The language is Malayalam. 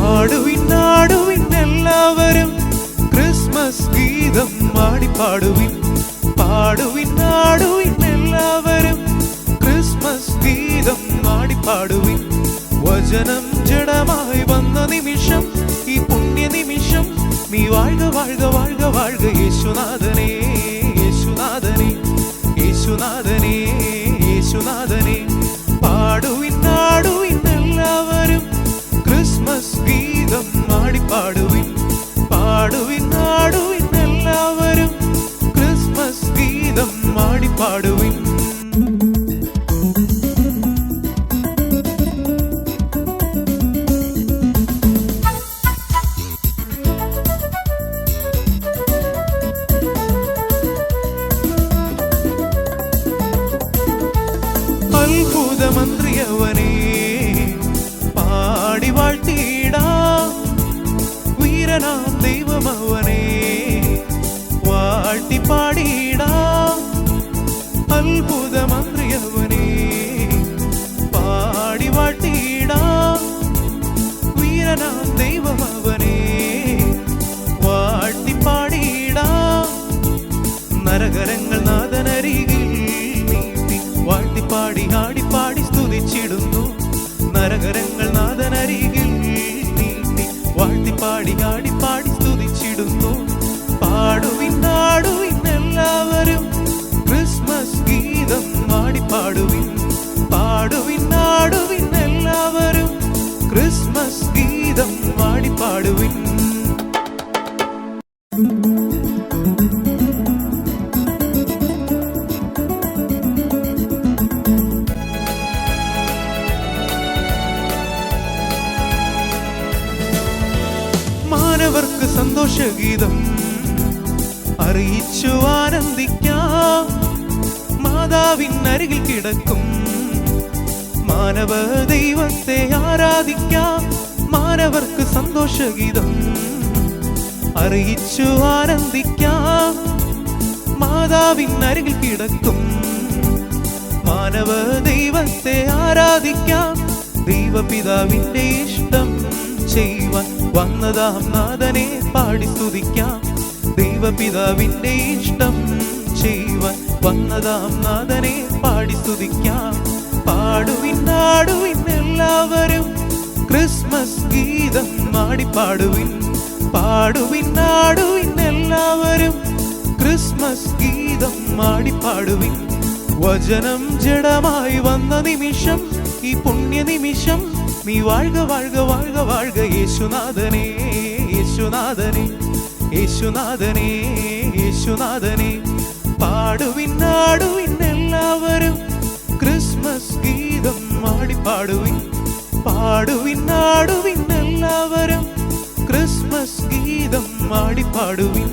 ആടുവിൻ ആടുവിൻ എല്ലാവരും ക്രിസ്മസ് ഗീതം ആടിപ്പാടുവിൻ. പാടുവിൻ ആടുവിൻ എല്ലാവരും ക്രിസ്മസ് ഗീതം ആടിപ്പാടുവിൻ. വചനം ജഡമായി വന്ന നിമിഷം, ഈ പുണ്യ നിമിഷം, നീ വാഴ്ക വാഴ്ക വാഴ്ക വാഴ്ക യേശുനാഥനേ യേശുനാഥനേ യേശുനാഥനേ യേശുനാഥനേ. പാടുവിൻ ആടുവിൻ എല്ലാവരും ക്രിസ്മസ് ഗീതം ആടിപ്പാടുവിൻ. പാടുവിൻ ആടുവിൻ എല്ലാവരും ക്രിസ്മസ് ഗീതം ആടിപ്പാടുവിൻ. അത്ഭുതമന്ത്രിയവനേ പാടി വാഴ്ത്തിയിടാം. വീരനാം ദൈവമവനേ വാഴ്ത്തി പാടിയിടാം. അത്ഭുതമന്ത്രിയവനേ പാടി വാഴ്ത്തിയിടാം. വീരനാം ദൈവമവനേ വാഴ്ത്തി പാടിയിടാം. നരകരങ്ങൾ നാഥനരികിൽ വാഴ്ത്തിപ്പാടി ആടിപ്പാടി സ്തുതിച്ചിടുന്നു. നരകരങ്ങൾ നാഥനരികിൽ നീട്ടി വാഴ്ത്തിപ്പാടി ആടിപ്പാടി സ്തുതിച്ചിടുന്നു. പാടുവിൻ ആടുവിൻ എല്ലാവരും ക്രിസ്മസ് ഗീതം ആടിപ്പാടുവിൻ. പാടുവിൻ ആടുവിൻ എല്ലാവരും ക്രിസ്മസ് ഗീതം ആടിപ്പാടുവിൻ. മാനവർക്ക് സന്തോഷഗീതം അറിയിച്ചു ആനന്ദിക്കാം. മാതാവിൻ അരികിൽ കിടക്കും മാനവ ദൈവത്തെ ആരാധിക്കാം. മാനവർക്ക് സന്തോഷഗീതം അറിയിച്ചു ആനന്ദിക്കാം. മാതാവിൻ അരികിൽ കിടക്കും മാനവ ദൈവത്തെ ആരാധിക്കാം. ദൈവപിതാവിന്റെ ഇഷ്ടം ചെയ്യുവാൻ വന്നതാം നാഥനെ പാടി സ്തുതിക്കാം. ദൈവപിതാവിന്റെ ഇഷ്ടം ചെയ്യുവാൻ വന്നതാം നാഥനെ പാടി സ്തുതിക്കാം. പാടുവിൻ ആടുവിൻ എല്ലാവരും ക്രിസ്മസ് ഗീതം ആടിപ്പാടുവിൻ. പാടുവിൻ ആടുവിൻ എല്ലാവരും ക്രിസ്മസ് ഗീതം ആടിപ്പാടുവിൻ. വചനം ജഡമായി വന്ന നിമിഷം, ഈ പുണ്യ നിമിഷം, നീ വാഴ്ക വാഴ്ക വാഴ്ക വാഴ്ക യേശുനാഥനേ യേശുനാഥനേ യേശുനാഥനേ യേശുനാഥനേ. പാടുവിൻ ആടുവിൻ എല്ലാവരും ക്രിസ്മസ് ഗീതം ആടിപ്പാടുവിൻ. പാടുവിൻ ആടുവിൻ എല്ലാവരും ക്രിസ്മസ് ഗീതം ആടിപ്പാടുവിൻ.